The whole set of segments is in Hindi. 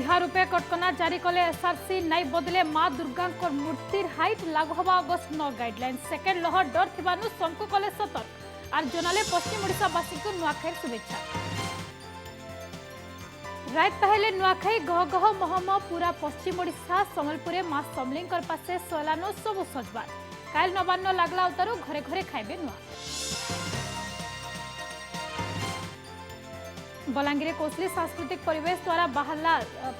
तिहार रूपे कटकना जारी कले एसआरसी नाई बदले माँ दुर्गा मूर्तिर हाइट लागू हवा अगस्ट 9 गाइडलाइन सेकेंड लहर डर थिबानु समकु कले सतर्क आर जनाले पश्चिम ओडिशावासी को नुआखाई शुभेच्छा। रात पहले नुआखाई गह गह महम पूरा पश्चिम ओडिशा संबलपुर माँ समलिंकर पासे सैलानो सबु सजबार काल नवान्न लागला उतारू घरे घरे खाइबे नुआ। बलांगीर कोसली सांस्कृतिक परिवेश द्वारा बाहरला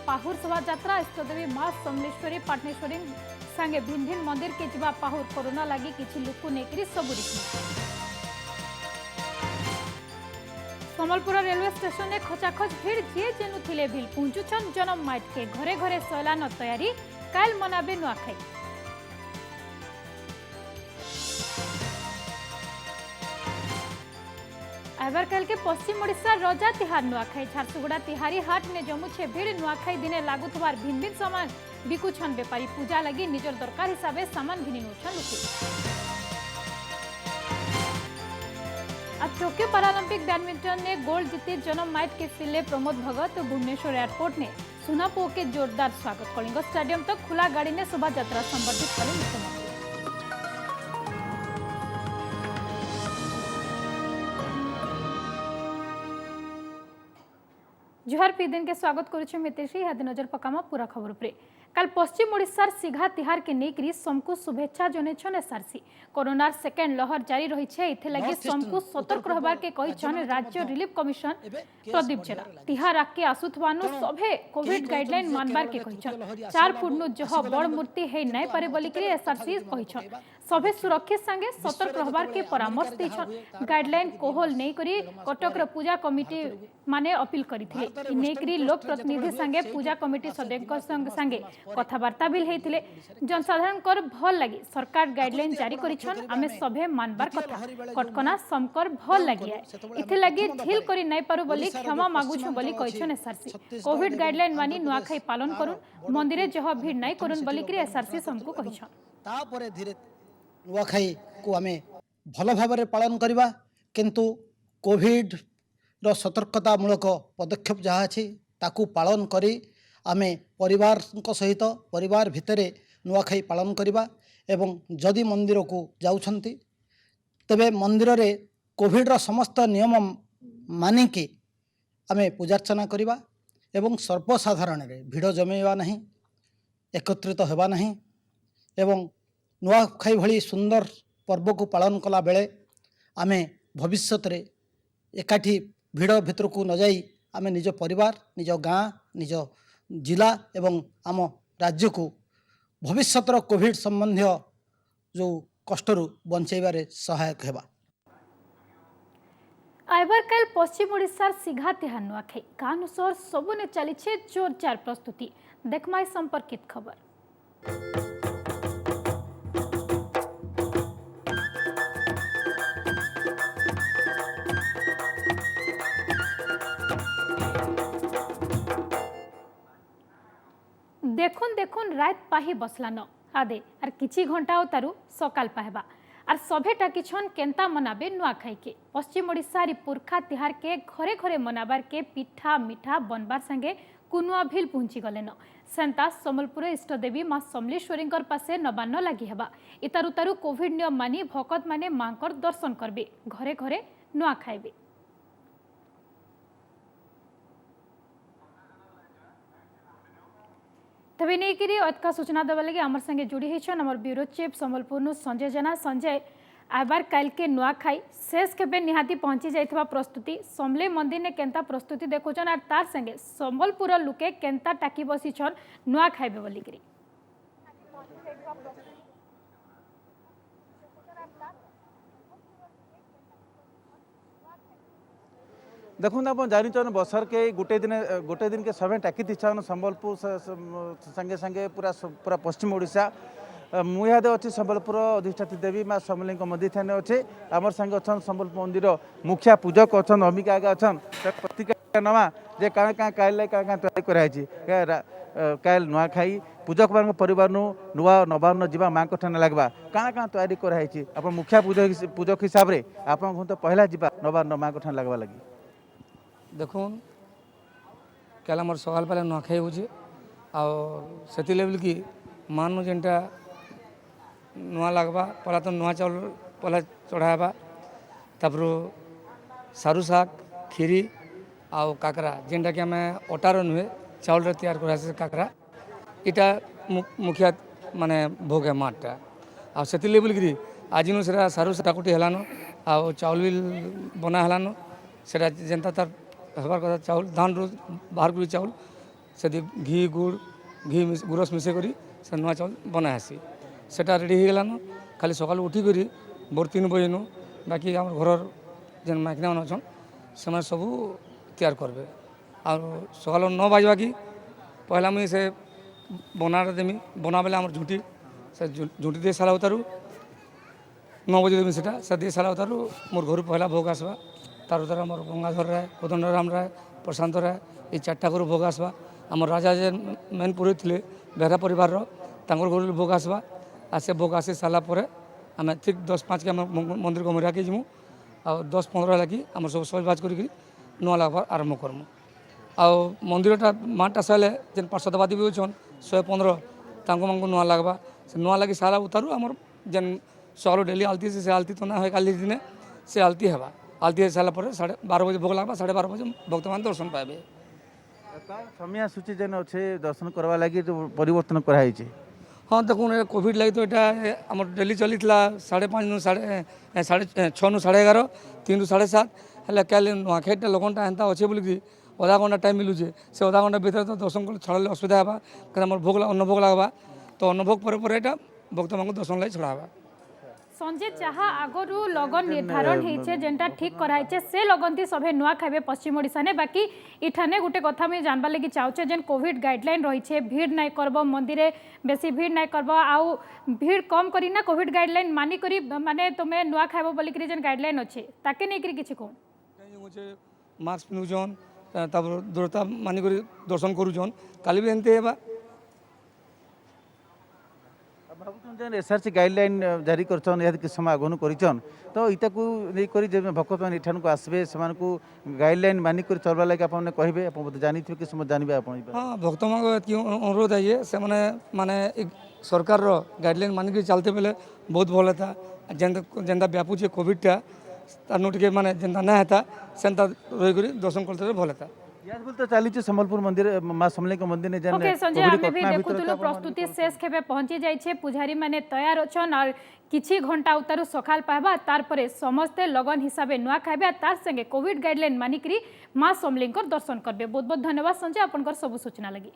पाहुर शोभा यात्रा इष्टदेवी माँ समलेश्वरी पाटनेश्वरी संगे भिन्न भिन्न मंदिर के जीवा पाहुर कोरोना लगी किछि लोक नेकरी सबुरी संबलपुर रेलवे स्टेशन में खचाखच भीड़ जे जेनु थिले भिल पहुंचुछन जनम माइट के घरे घरे सैलान तैयारी काल मनाबे नुआखाई। एबर काल के पश्चिम ओडिशा रजा तिहार नुआखाई झारसुगुड़ा तिहारी हाट ने जमुछे भीड़ नुआखाई दिने लागुथवार भिन्न भिन्न सामान बिकुछन बेपारी पूजा लगी निजर दरकार हिसाबे सामान घिनी नौछन लोके। टोक्यो पैरालंपिक बैडमिंटन ने गोल्ड जीती जनम माइट के फिले प्रमोद भगत भुवनेश्वर एयरपोर्ट ने सुनापो के जोरदार स्वागत कलिंग स्टेडियम तक खुला गाड़ी ने शोभा यात्रा संबर्धित कले मुख्यमंत्री। जुहार पी दिन के स्वागत करुछे मितेशी हाथ नजर पकामा पूरा खबर पर। कल पश्चिम ओडिशार सिघा तिहार के नेकरी समकु शुभेच्छा जनेछन एसआरसी कोरोनार सेकेंड लहर जारी रही छे इथे लगे समकु सतर्क रहबार के कहिछन राज्य रिलीफ कमिशन प्रदीप जेना तिहार आके आसुथवानु सभे कोविड गाइडलाइन मानबार के कहिछन 4 फुट नु जह बड़ मूर्ति हे नै पारे बोली के एसआरसी कहिछन सभे सुरक्षित संगे सतर्क रहबार के परामर्श दैछन गाइडलाइन कोहल नै करी कटक पूजा कमिटी माने अपील करिथिले नेकरी लोक प्रतिनिधि संगे पूजा कमिटी सदस्य संगे कथबार्ता भी होते जनसाधारण भल लगी सरकार गाइडलाइन जारी करिछन आमे सभे मानबार कथा कटकना समकर भल लगी इथे लगी ढिल करी नै पारु बोली क्षमा मागुछु बोली कहिछन एसआरसी कोविड गाइडलाइन मानी नुआखाई पालन करूं मंदिरे जह भीड़ नै करूं बोली कि एसआरसी समको कहिछन तापरे धीरे नुआखाई को आमे भल भाबरे पालन करबा किंतु कोविड रो सतर्कता मूलक पदक्षेप जहाँ अच्छी ताकू पालन करी आमे परिवार सहित परिवार भितरे नुआखाई पालन करवा एवं जदि मंदिर को जाउछंती तबे मंदिर रे कोविड रो समस्त नियम मानिकी आमे पूजार्चना करवा एवं सर्वसाधारण रे भिड़ जमेवा नहीं एकत्रित होगा नहीं एवं नुआखाई भली सुंदर पर्व को पालन कला बेले आमे भविष्यत रे एकाठी भिड़ भितर को न जाई आमे निज परिवार निज गाँ निज जिला एवं आम राज्य को भविष्यतर कोविड संबंधी जो कष्टरू बंचाइबारे सहायक हेबा। आइबार काल पश्चिम ओडिशार सिघा तिहार नुआखाई कानुसर सबुने चली जोरदार प्रस्तुति देखमाई संपर्कित खबर। देखुन देखुन रात पाही बसला न आदे आर किछि घंटा उतारू सकाल पाहबा आर सभे टाकिछन केंता मनाबे नुआखाई के पश्चिम ओडिशा पुरखा तिहार के घरे घरे मनाबार के पिठा मिठा बनबार संगे कुनुआ भिल पहुंची गले न सेंता संबलपुर इष्टदेवी माँ समलेश्वरी पासे नवान्न लगी हेबा इतार उतारू कोविड नियम मानी भकत माने मांकर दर्शन करबे घरे घरे नुआ खाइबे। तबे नहीं अतका सूचना देवा लगे आमर संगे जोड़ी होछन हमर ब्यूरो चीफ संबलपुर संजय जेना। संजय आबार काल के नुआखाई शेष केबे निहाती पहुंची जाइथबा प्रस्तुति समले मंदिर ने केंता प्रस्तुति देखोछन आर तार संगे संबलपुर लुके केंता टाकी बसीछन नुआखाइबे बोली करी देखुन आप जान बसर के गोटे दिन के सभे टाकी थीछन संबलपुर संगे संगे पूरा पूरा पश्चिम ओडिशा मुहादे अच्छी संबलपुर अधिष्ठात्री देवी माँ समलिंग मंदिर ठाने अच्छे आमर संगे अच्छा संबलपुर मंदिर मुखिया पूजक अच्छा अम्बिका आगे अच्छा प्रतिक्रिया नवा जे क्या काल क्या तैयारी कराई काल नुआखाई पूजक मान परिवार नुआ नवान्न जीवा माँ ठाने लगवा क्या तैयारी कराई आप मुखिया पूजक हिसाब से आप तो पहला जीवा नवान्न माँ ठाने लगवा लगी देखुन क्या आम सकाल पहले नुआखाई हो से लेवल कि मान जेनटा नुआ लगवा पहला तो नुआ चाउल पहला चढ़ावा तापर सारू शाग खीरी आउ काकरा जेनटा कि आम अटार नुहे चाउल तैयार करा काकरा इटा मुखिया माने भोग है माटा आ से लेवल कि आज नु से सारू टाकुटी हेलान आउ चाउल भी बना हेलान से जेनता तार हबार कथा चाउल धान रू बाहर कर चाउल से घी गुड़ घी गुरस मिसे करी से नुआ चाउल बना हेसी सेटा रेडी हो गलान खाली सकाल उठिक भोर 3 बजे नु बाकी आम घर जेन माइकिना मन अच्छन से सब तैयार करबे आ सकाल 9 बजवा कि पहला मुझे से बना देमी बना बेले आम झुंटी से झुंटी दे सारा उतारू 9 बजे देमी से दे सारा उतारू मोर घर पहला भोग आसवा तार उतार मोर गंगाधर राय कोदंड राम राय प्रशांत राय ये 4टा घर भोग आसवा आम राजा जे मेन पुरोहित थे बेहरा परिवार घर भोग आसवा आ से भोग आसी सारा आम ठीक 10-5 के मंदिर को मरिया के जीमु आ 10-15 लगी आम सब सजबाज कर नुआ लगवार आरंभ करमु आ मंदिरटा माटा सैले जेन पार्षदवादी भी अच्छन 115 तांको मांको नुआ लगवा से नुआ लगी सारा उतारू आमर जेन सकाल डेली आलती से आलती तो ना है काली दिन से आलती हेबा आलती हो सारा 12:30 बजे भोग लगवा 12:30 बजे भक्त मान दर्शन पाइबे समय सूची जेन अच्छे दर्शन करवा लगी परिवर्तन कराई हाँ देखो कोविड लगी तो यहाँ आम डेली चली 5:30 नु 6:30 नु 11:30 3 नु 7:30 है क्या नुआखाईटा लगनटा एंता अच्छे बोलिकी आधा घंटा टाइम मिलूचे से आधा घंटा भीतर तो दर्शन कर छड़े असुविधा है कहीं भोग अन्न भोग लगवा तो अन्न भोग पर यहाँ भक्त मान दर्शन लगे छड़ावा संजय जहाँ आगरू लगन निर्धारण होइछे जेनटा ठीक कराइछे से लगनती सभे नुआ खाइबे पश्चिम ओडिशा ने बाकी इठाने गुटे कथा मुझे जानवा लगी चाहूचे जेन कोविड गाइडलाइन रही भीड़ नाई करब मंदिरे बेसी भीड़ नाई करब आउ भीड़ कम करी ना कोविड गाइडलाइन मानी करी माने तुमे नुआ खाइबो बोली करी जेन गाइडलाइन अच्छे ताके नहीं करी किछि कोन मुझे मास्क पिन्धुछन तापर दूरता मानी करी दर्शन करूछन काली भी एनते हेबा भावुन जेन एसआरसी गाइडलाइन जारी करछन या कि समय आगनु करिछन तो इटा को नै करी जे भक्त मान इठान को आसबे समान को गाइडलाइन मानी कर चलबा लागि आपन कहबे आपन जानिथिबे कि समय जानबे आपन हां भक्त मान को अनुरोध है से माने सरकार रो गाइडलाइन मानी के चलते बेले बहुत भल था जेंदा व्यापुचे कोविडटा तार टिके माने जेंदा ना हेता सेंता रही करी दर्शन करते भल था याद बोल तो चली संबलपुर मंदिर मां समलेई के मंदिर ने जन ओके संजय आमे भी देखुतुलो प्रस्तुति शेष खेबे पहुंची जाइछे पुजारी माने तैयार अछन और किछि घंटा उतारू सकाल पाइबा तार परे समस्ते लगन हिसाबे नुआ खाइबे तार संगे कोविड गाइडलाइन मानिकरी मां समलेई को दर्शन करबे बहुत बहुत धन्यवाद संजय आपनकर सब सूचना लगी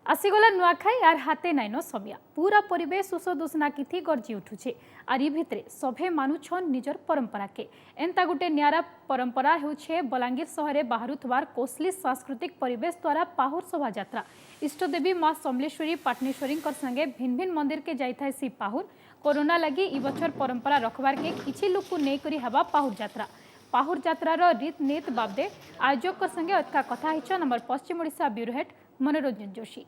आसीगला नुआखाई आर हाथे नाइन समिया पूरा परिवेश सुसदुसना किथि गर्जी उठुछे आर इ भितरे सभे मानुछन निजर परंपरा के एंता गुटे न्यारा परंपरा हेउछे बलांगीर शहरे बाहरुथवार कोसली सांस्कृतिक परिवेश द्वारा पाहुर शोभा यात्रा इष्टदेवी मां समलेश्वरी पाटनेश्वरी संगे भिन्न भिन्न मंदिर के जाइथाय सी पाहुर कोरोना लगी इ बछर परंपरा रखबार के किछि लोक को नै करी हवा पाहुर यात्रार रीत नीत बाबदे आयोजक संगे अतका कथा हिचन हमर पश्चिम ओडिशा ब्यूरो हेड मनोरंजन जोशी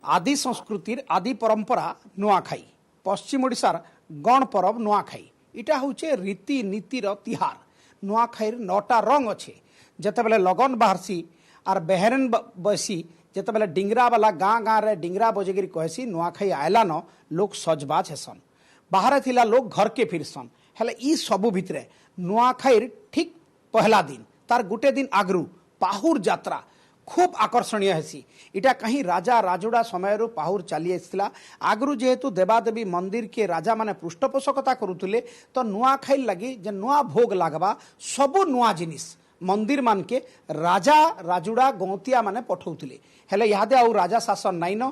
आदि संस्कृतिर आदि परंपरा नुआखाई पश्चिम ओडिशार गण परब नुआखाई इटा होचे रीति नीतिर तिहार नुआखाईर 9टा रंग अच्छे जिते बेले लगन बाहरसी आर बेहरन बसी जिते बेले डिंगरा वाला गाँ गाँ रे डिंगरा बजेगिरी कहसी नुआखाई आयलान लोग सजबाज हेसन बाहर थिला लोग घर के फिरसन हेले ई सबु भितरे नुआखाईर ठीक पहला दिन तार गुटे दिन आगरू पाहुर यात्रा खूब आकर्षणीय हेसी इटा कहीं राजा राजुड़ा समय पाहुर चली आसला आगरू जेहेतु देवादेवी मंदिर के राजा माने पृष्ठपोषकता करुले तो नुआखाई लगी जे नुआ भोग लगवा सबु नुआ जिनिस मंदिर मान के राजा राजुड़ा गौतिया माने पठाउथिले हेले यादे आउ राजा शासन नाइन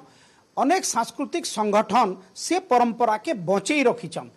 अनेक सांस्कृतिक संगठन से परंपरा के बचई रखिछन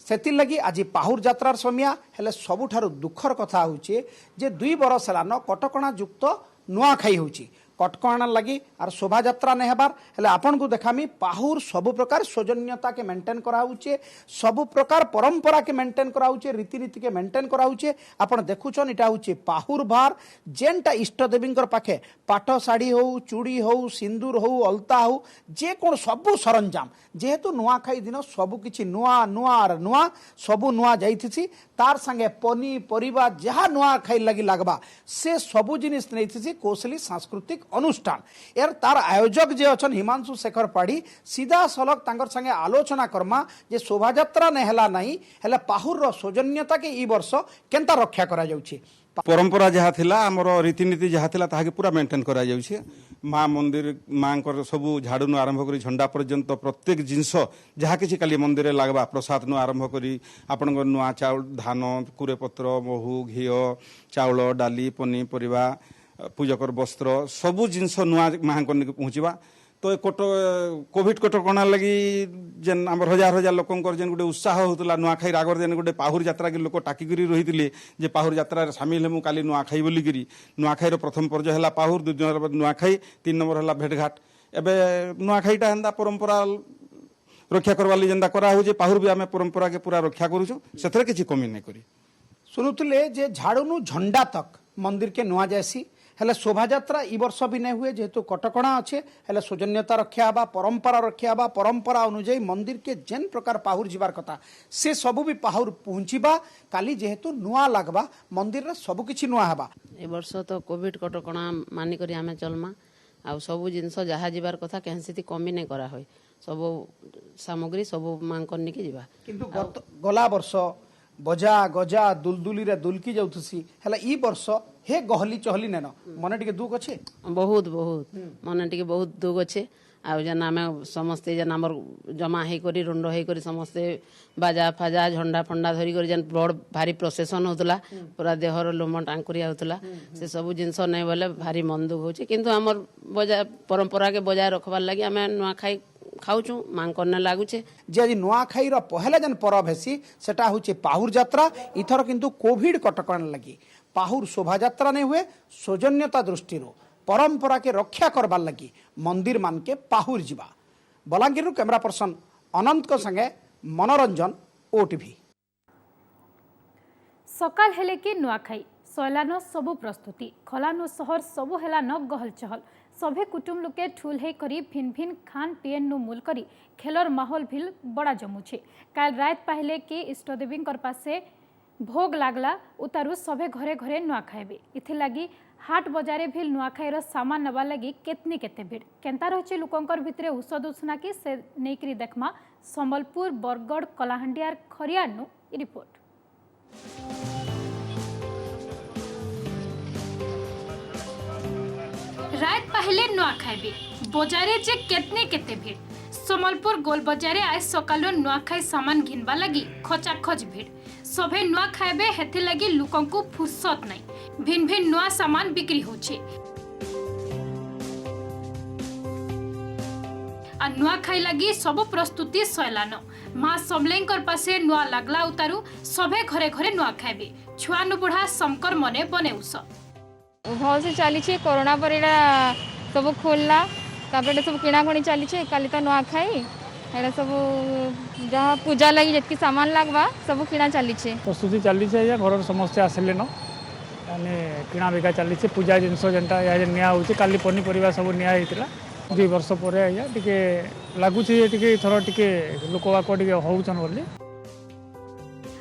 सेति लगी आज पाहुर यात्रार समिया हेले सबुठारु दुखर कथा होचे जे 2 बरस हेलान कटकणा युक्त नुआखाई होची कटकणा लगी आर शोभा यात्रा नहीं हबार हेले आपन को देखामी पाहुर सबु प्रकार सौजन्यता के मेंटेन कराउचे सबु प्रकार परंपरा के मेंटेन कराउचे रीतिनीति के मेंटेन कराउचे आपन देखुछन इटा होचे पाहुर भार जेनटा इष्ट देवींकर पाखे पाठ साड़ी हो चूड़ी हो सिंदूर हो अलता हो जे कोन सबु सरंजाम जेहेतु नुआखाई दिन सबु किछि नुआ नुआ आर नुआ सबु नुआ जाइथिछि तार संगे पनी परिबा जहा नुआखाई लगी लागबा से सबु जिनिस नैथिछि कोसली सांस्कृतिक अनुष्ठान यार तार आयोजक जे अछन हिमांशु शेखर पाढ़ी सीधा सलग तांकर संगे आलोचना करमा जे शोभा यात्रा ने हला नहीं हेले पाहुर रो सौजन्यता के ई वर्ष केंता रक्षा करा जाउछि परंपरा जहाँ थिला आमर रीतिनीति जहाँ थिला ताहाके पूरा मेंटेन करा जाउछि माँ मंदिर माँ सबू झाड़ू नु आरंभ करी झंडा पर्यंत प्रत्येक जिनस जहाँ किसी काली मंदिर लागबा प्रसाद नु आरंभ करी आपण नुआ चाउल धान कुरे पत्र महू घी चाउल डाली पनी परिबा पूजकर वस्त्र सबू जिनस नुआ माँ पहुँचवा तो कोविड कटकणा लगी जेन आम हजार हजार लोकंर जेन गोटे उत्साह होता नुआखाई आगर जेन गोटे पाहुर यात्रा के लोक टाकिकी रही जे पाहुर यात्रा सामिल हेमु काली नुआखाई बोलिकी नुआखाईर प्रथम पर्याय है पाहुर 2 दिन नुआखाई 3 नंबर है भेटघाट एवं नुआखाईटा हेन्दा परंपरा रक्षा करवाली जेनता करा हो पाहुर भी आम परंपरा के पूरा रक्षा करूँ से किसी कमी नहीं करी शुणुले जे झाड़ू झंडा तक मंदिर के नुआ जासी हेले शोभा यात्रा ई वर्ष भी नहीं हुए जेहेतु कटकणा अच्छे हेले सौजन्यता रक्षा हवा परंपरा रक्षा हवा परंपरा अनुଯାयी मंदिर के जेन प्रकार पाहुर जीवार कथा से सबू भी पाहुर पहुँचवा काली जेहेतु नुआ लगवा मंदिर रे सबु किछि नुआ हवा ए वर्ष तो कोविड कटकणा मानिक आम चलमा आ सबू जिनस जहाँ जीवार कथा कहीं से कमी नहीं करा होय सबू सामग्री सबू मांग करनी की जीवा किंतु गला वर्ष बजा गजा दुलदुली रे दुलकी जाउथसी हला ई वर्ष हे गहली चहली नेन मने टिके दुख अच्छे बहुत बहुत मन टिके बहुत दुख अच्छे आउ जेन आम समस्ते जेन आमर जमा होकर रुंड होकर समस्ते बाजा फाजा झंडा फंडा धरी कर जेन बड़ भारी प्रोसेसन होतला पूरा देहर लोम टांकुरिया होतला से सब जिनस नहीं बोले भारी मन दुख होचे किंतु आमर बजा परंपरा के बजाय रखबार लगी आम नुआखाई खाऊचु मांग करने लागुचे जे आज नुआखाईर पहला जेन परब हेसी सेटा होचे पाहुर यात्रा इथर किंतु कोविड कटकणा लगी पाहुर शोभा यात्रा नहीं हुए सौजन्यता दृष्टि परंपरा के रक्षा करबार लगी मंदिर मान के पाहुर जीवा बलांगीर कैमरा पर्सन अनंत को संगे मनोरंजन ओटीवी सकाल हेले कि नुआखाई सैलान सबु प्रस्तुति खलानु सहर सबु हेला न गहल चहल सभे कुटुम लोके ठुल हे करी भिन भिन खान पियन नु मूल करी खेलर माहौल भिल बड़ा जमुछे काल रात पहले के इष्टदेवी पासे भोग लागला उतारू सभे घरे घरे नुआ खाइबे इथि लगी हाट बजारे भिल नुआखाईर सामान नवा लगी केतनी केते भीड़ केंता रही लोकंकर भितरे औषध उष्णा कि से नेकरी देखमा संबलपुर बरगड़ कलाहांडियार खरियार रिपोर्ट। रात पहले नुआ खाइबे बजारे जे केतने केते भीड़ संबलपुर गोल बजारे आज सकालो नुआखाई सामान घिनबा लगी खचाखच भीड़ सभे नुआ खाइबे हेथि लगी लोकंकु फुर्सत नहीं भिन भिन नुआ सामान बिक्री होछे आ नुआ खाई लगी सब प्रस्तुति सैलान माँ समलेंकर पासे नुआ लागला उतारू सभे घरे घरे नुआ खाइबे छुआ नु बुढ़ा समकर मने बने उस भल से चली कोरोना पर सब खोलला सब किणाकुणी चली काली तो नुआखाई एटा सब जहाँ पूजा लगी जितकी सामान लगवा सब किणा चली प्रस्तुति चली घर समस्ते आसिले न किणा बिका चली पूजा जिनस जेनटा निया काली पनीपरिया सब निया 2 वर्ष पर टे लगुच थर टे लोक बाक होचन बोली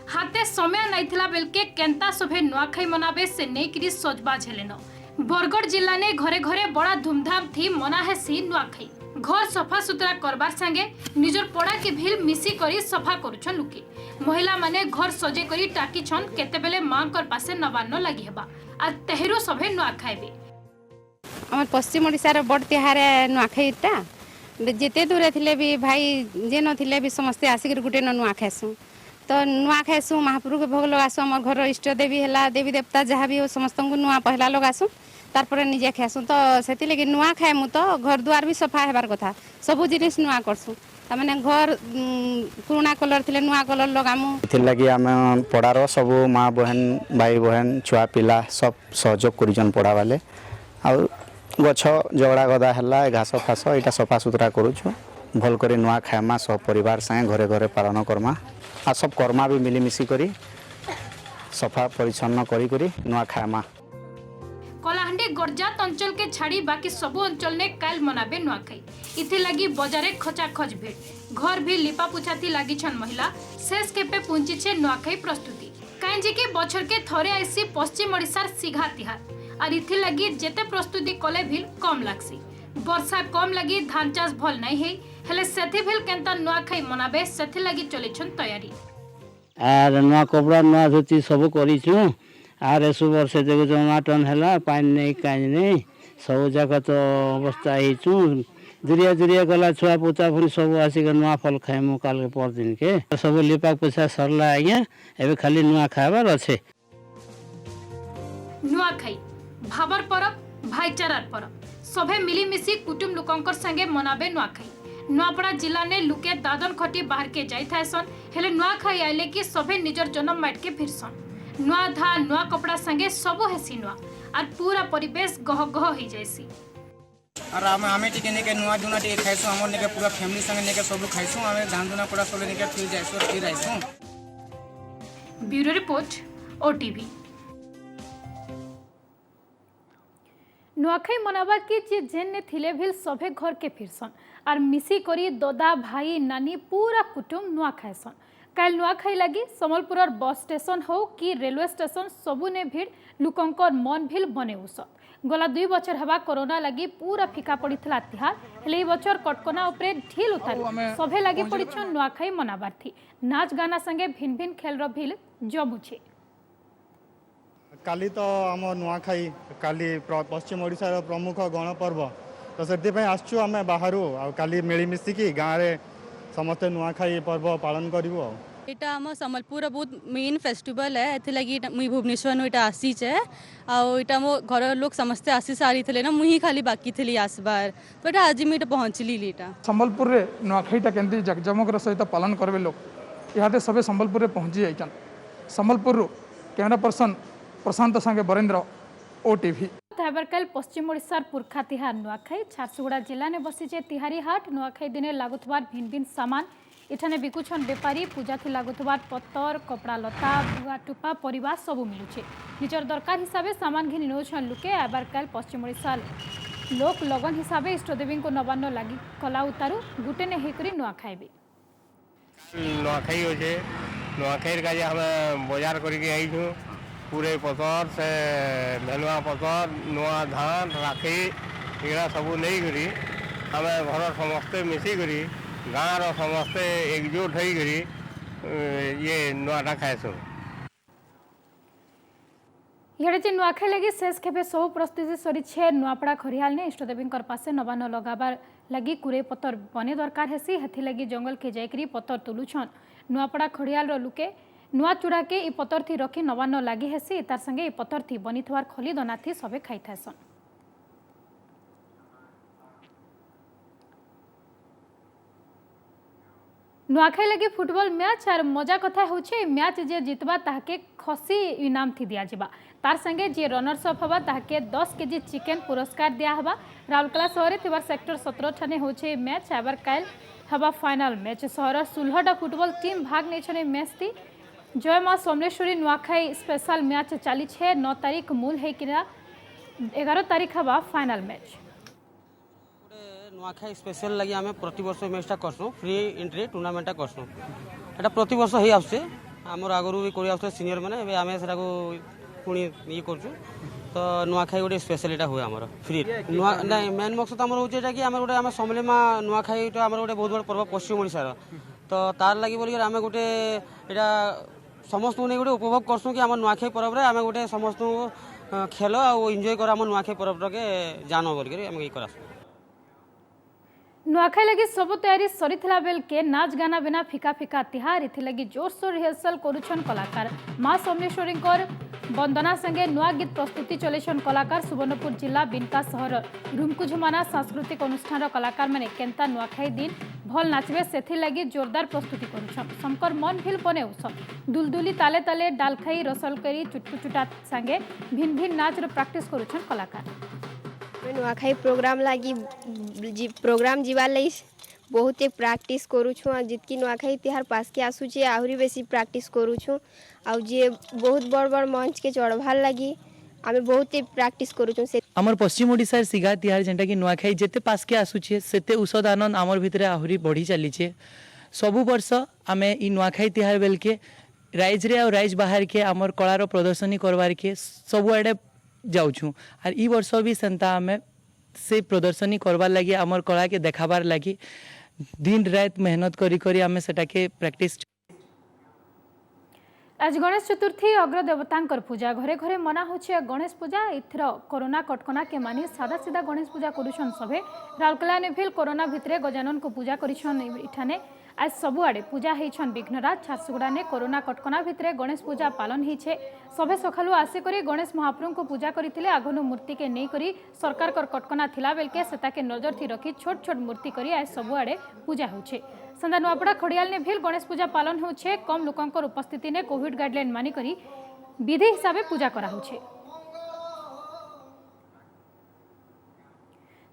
हाथे समय नाइथिला बेलके केंता सभे नुआखाई मनाबे से नेकरी सजबाज हेलेन बरगड़ जिला ने घरे घरे बड़ा धूमधाम थी मना हेसी नुआखाई घर सफा सुतरा करबार संगे निजर पड़ा के भील मिसी करी सफा करूछन लुके महिला माने घर सजे करी टाकी छन केतेबेले मां कर पासे नवान्न लागि हेबा आ तेहरु सभे नुआखाइबे हमर पश्चिम ओडिसा रे बड़ तिहार नुआखाईटा जेते दूर थिले भी भाई जे न थिले भी समस्त आसिक गुटे नुआ खाइसु तो नुआ खाइसु महाप्रभु के भोग लगासु हमर घर इष्ट देवी हला देवी देवता जहाँ भी समस्त को नुआ पहला लगासु तारपर निजे खाइसु तो सेति लगे नुआ खाइमु तो घर दुआर भी सफा हेबार कथा सब जिनिस नुआ करसु तमाने घर पुराना कलर थिले नुआ कलर लगामु इथिर लगी आम पड़ार सब माँ बहन भाई बहन छुआ पिला सब सहयोग करिजन पढ़ा वाले आ गछ जगड़ा गदा है घास फास यहाँ सफा सुतरा करुछु भल कर नुआ खाइमा सब परिवार संगे घरे घरे पालन करमा आ सब कर्मा भी मिलीमिशी करी सफा परिच्छन्न करी नुआ खाइमा। कलाहांडी गरजात अंचल के छाड़ी बाकी सबू अंचल ने काल मनाबे नुआखाई इथे लगी बजारे खचाखच भीड़ घर भी लिपा पुछाती लगी छन महिला शेष केपे पुंची छे नुआखाई प्रस्तुति कांजी के बछर के थरे आईसी पश्चिम ओडिशार सिघा तिहार और इथे लगी जेते प्रस्तुति कले भी कम लागसी वर्षा कम लगी धान चाष भल नहीं है हेले सेथि भेल केंता नुआखाई मनाबे सेथि लगी चली छन तैयारी आर नुआ कपड़ा नुआ धोती सब करिछु आर एसु वर्ष जग जमाटन है पानी नहीं कहीं नहीं सब जाक तो अवस्था हो दुरिया दुरिया गला छुआ पोता पुरी सब आसिक नुआ फल खाइमु काल के पर दिन के सब लिपा पोछा सरला आज्ञा एबे खाली नुआ खाइबार अच्छे। नुआखाई भाबर परब भाईचारार परब सभे मिलीमिशी कुटुम लोकंकर संगे मनाबे नुआखाई नुआपड़ा जिला ने लुके दादन खटी बाहर के जाई थायसन हेले नुआखाई आइले कि सभे निजर जन्म माट के फिरसन नुआ धा नुआ कपड़ा संगे सब हेसी नुआ और पूरा परिवेश गह गह हो जायसी और आमे टिके नेके नुआ दुना टिके खाइसु हमर नेके पूरा फैमिली संगे नेके सब लोग खाइसु आमे धान दुना पड़ा सोले नेके फिर जाइसु फिर आइसु। Bureau report OTV. नुआखाई मनावा की जे जेन ने थिले भेल सभे घर के फिरसन और मिसी करी ददा भाई नानी पूरा कुटुम नुआ खाइसन काल नुआखाई लगी सम्बलपुर बस स्टेशन हो कि रेलवे स्टेशन सबू ने भीड़ लुकंकर मन भिल बने उसत गला 2 बछर हवा कोरोना लगी पूरा फिका पड़ीथला तिहार हेले बछर कटकना उपरे ढील उतारी सभे लगी पड़ीछन नुआखाई मनाबार्थी नाच गाना संगे भिन्न भिन्न खेल रो भिल जमुछे। काली तो आम नुआखाई काली पश्चिम ओडिशार प्रमुख गणपर्व तो से आसचु आम बाहर काली मिलीमिशिकी गाँव में समस्ते नुआखाई पर्व पालन करूँ। एटा आम सम्बलपुर बहुत मेन फेस्टिवल है एथि लगी मुई भुवनेश्वर नु एटा आसीचे आ एटा मो घर लोग समस्ते आसी सारी थले ना मुई खाली बाकी थली आसबार तो एटा आज मी पहुँचली एटा सम्बलपुर रे नुआखाईटा केंती जगजमकर सहित पालन करबे लोग इहाते सबे सम्बलपुर रे पहुँची जाइछन। सम्बलपुर कैमरा पर्सन प्रशांत संगे बरेंद्र ओटीवी। कल पश्चिम ओडिशार पुरखा तिहार नुआखाई झारसुगुड़ा जिला ने बसीचे तिहारी हाट नुआखाई दिने लागुथबार भिन्न भिन्न सामान इठाने बिकुछन बेपारी पूजा थी लागुथबार पत्तर कपड़ा लता बुआ टुपा परिवार सबू मिलुछे निजर दरकार हिसाबे सामान घिनि नौछन लुके आबार काल पश्चिम ओडिशा लोक लगन हिसाबे इष्टदेवी को नवान्न लगी कला उतारू गुटे ने हेकरी नुआ खाइबे नुआखाई होछे नुआखाई का हम बाजार करके आइछु पूरे पतर से धनुआ पतर नुआ धान राखी एरा सब नहीं करी हमें घर समस्ते मिसी करी गाँव समस्ते एकजुट हो ये नुआटा खाएसु। इे नुआखाई लगी शेष खेपे सब प्रस्तुति सरी छे नुआपड़ा खरियाल ने इष्टदेवी पासे नवान्न लगाबार लगी कुरे पतर बने दरकार हेसी हेथि लगी जंगल के जाइकरी पतर तुलुछन नुआपड़ा खरियाल रो लुके नुआ चूड़ा के इ पतर थी रखी नवान्न लगी हेसी तार संगे इ पतर थी बनी थवार खली दना थी सबे खाई थासन। नुआखाई लगी फुटबॉल मैच और मजा कथा होछे मैच जे जितबा ताके खसी इनाम थी दिया जिबा तार संगे जे रनर्स अप हवा ताके 10 केजी चिकन पुरस्कार दिया हवा। राउरकेला शहर थिबार सेक्टर 17 ठाने होछे मैच आबर काल हवा फाइनल मैच शहर 16टा फुटबॉल टीम भाग नै छने मैच थी जय मां सोमलेश्वरी नुआखाई स्पेशल मैच चली छे 9 तारीख मूल है किना 11 तारीख हवा फाइनल मैच। नुआखाई स्पेशल लगी आम प्रति वर्ष मैचटा करसुँ फ्री एंट्री टूर्नामेंटा करसुँ एटा प्रति वर्ष ही आसुचे आमर आगु भी कर सीनियर मैंने आम से पुणी ये कर तो नुआखाई गोटे स्पेशल एटा हुए आमर फ्री नुआ नहीं मेन मकसद आमर होचे कि आम गोटे आम समलेमा नुआखाई तो आम गोटे बहुत बड़ पर्व पश्चिम ओडिशार तो तार लगी बोल आम गोटे एटा समस्त नहीं गोटे उपभोग करसुँ कि आम नुआखाई पर्व रे आम गोटे समस्त खेल और एंजॉय कर आम नुआखाई पर्व के जान बोल आम ये करासुँ। नुआखाई लगी सब तैयारी सरीथिला बेल के नाच गाना बिना फिका फिका तिहार इथि लगी जोरसोर रिहर्सल करुछन कलाकार मां सोमलेश्वरी वंदना संगे नुआ गीत प्रस्तुति चलेछन कलाकार सुवर्णपुर जिला बिनका शहर रुमकुझुमाना सांस्कृतिक अनुष्ठान कलाकार माने केंता नुआखाई दिन भल नाचबे सेथि लगी जोरदार प्रस्तुति करुछन शंकर मन भिल बने उत्सव दुलदुली ताले ताले डालखाई रसलकरी चुटपुचुटा संगे भिन्न भिन्न नाच रो प्रैक्टिस करुछन कलाकार। आमे नुआखाई प्रोग्राम लागी प्रोग्राम जीवार लगी बहुत प्रैक्टिस करूछु आ जितकी नुआखाई तिहार पास के आसुचे आहुरी बेसी प्रैक्टिस करूछु आ जे बहुत बड़ बड़ मंच के चढ़वार लगी आमे बहुत प्रैक्टिस करूछु से आमर पश्चिम ओडिशार सिगा तिहार जेनटा कि नुआखाई जेते पास के आसुचे सेते औषध आनंद आमर भितरे आहुरी बढ़ी चलीचे सबु वर्ष आमे ई नुआखाई तिहार बेल के राइज रे और राइज बाहर के आमर कलार प्रदर्शनी करवार के सब आड़े जाऊँ और ई वर्ष भी सेंता आमे से प्रदर्शनी करवार लगी आमर कला के देखाबार लगी दिन रात मेहनत करी करी आमे सेटा के प्रैक्टिस। आज गणेश चतुर्थी अग्रदेवतांकर पूजा घरे घरे मना होचे गणेश पूजा इथर कोरोना कटकना के मानी सादा सीधा गणेश पूजा करुछन सभे राउरकेला नेभिल कोरोना भितरे गजानन को पूजा करिछन इठाने आज सबुआड़े पूजा हेछन विघ्नराज झारसुगुड़ा ने कोरोना कटकना भितरे गणेश पूजा पालन हेछे सभे सखालु आसे करी गणेश महाप्रभु को पूजा करथिले आगनु मूर्ति के नै करी सरकार कर कटकना थिला बेल के सेता के नजर थी रखी छोट छोट मूर्ति करी आज सबुआड़े पूजा होछे संदा नुआपड़ा खड़ियाल ने भेल गणेश पूजा पालन होछे कम लोकंकर उपस्थिति ने कोविड गाइडलाइन मानि करी विधि हिसाबे पूजा करा होछे।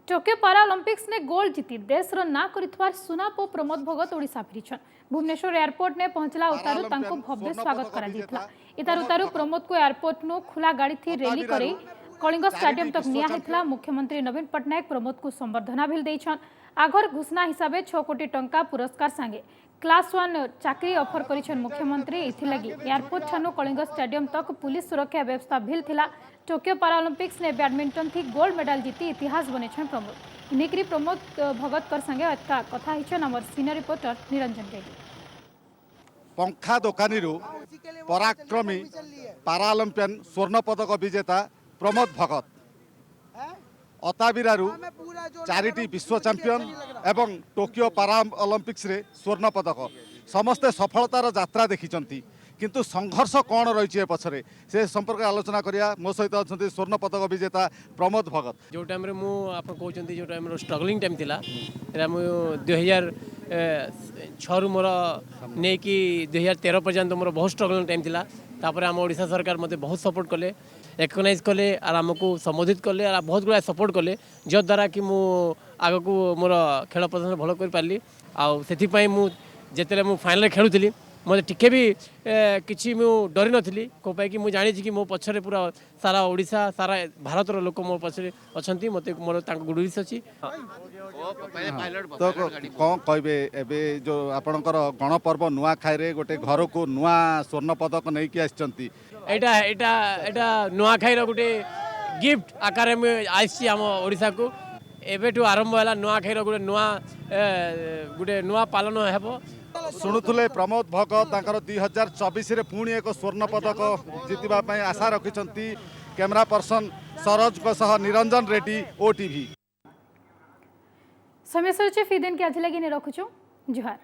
टोकियो पारालंपिक्स ने गोल्ड जीति देशर ना करिथवार सुनापो प्रमोद भगत ओडिशा फिरिछन भुवनेश्वर एयरपोर्ट ने पहुंचला उतारू तांको भव्य स्वागत करा दिथला इतार उतारू प्रमोद को एयरपोर्ट नो खुला गाड़ी थी रैली करे कलिंग स्टेडियम तक निया हेतला मुख्यमंत्री नवीन पटनायक प्रमोद को संबर्धना भी देछन आघर घोषणा हिसाबे 6 कोटी टंका पुरस्कार संगे क्लास 1 चाकरी ऑफर करिछन मुख्यमंत्री इथिलागी एयरपोर्ट ठानो कलिंग स्टेडियम तक पुलिस सुरक्षा व्यवस्था भिल थिला टोकियो पारालंपिक्स ने बैडमिंटन थी गोल्ड मेडल जीती इतिहास बनेछन प्रमोद निकरी प्रमोद भगत कर संगे एका कथा हिछन हमर सीनियर रिपोर्टर निरंजन रेड्डी पंखा दोकानी पराक्रमी पारालंपियन स्वर्ण पदक विजेता प्रमोद भगत अताबिरारू 4टी विश्व चैंपियन एवं टोकियो पारालंपिक्स रे स्वर्ण पदक समस्ते सफलतार यात्रा देखिचंती किंतु संघर्ष कौन रही पछरे से संपर्क आलोचना करिया मो सहित अच्छा स्वर्ण पदक विजेता प्रमोद भगत जो टाइम मु आप कहते जो टाइम स्ट्रगलिंग टाइम थिला एरा मु 2006 रु मोर नहीं कि 2013 पर्यंत मोर बहुत स्ट्रगलिंग टाइम थिला तापर आम ओडिशा सरकार मते बहुत सपोर्ट कले रिकग्नाइज कले और आमको संबोधित कले और बहुत गुड़ा सपोर्ट कले जद्वारा कि मु आग को मोर खेल प्रदर्शन भल कर पारि आउ मु जेते मु फाइनल खेलुली मत टिके भी किसी मु डरी नथली को पाई कि मु जानी कि मो पछरे पूरा सारा ओडिशा सारा भारत रो लोक मो पछरे अछंती मते मोर तांको गुडविस अछि तो कौन कहबे एबे जो आपणकर गणपर्व नुआ खाई रे गोटे घर को नुआ स्वर्ण पदक नहीं कि आछंती एटा एटा एटा नुआ खाई रो गोटे गिफ्ट आकार में आइछि हम ओडिशा को एबेठू आरंभ होला नुआ खाई रो गोटे नुआ पालन हेबो शुणुले प्रमोद भगत 2024 रे पुणी एक स्वर्ण पदक जीतवा आशा रखिंट कैमरा पर्सन सरोज निरंजन रेड्डी ओटीवी समय सर फीदिन के आज लगी रखुचु जुहार।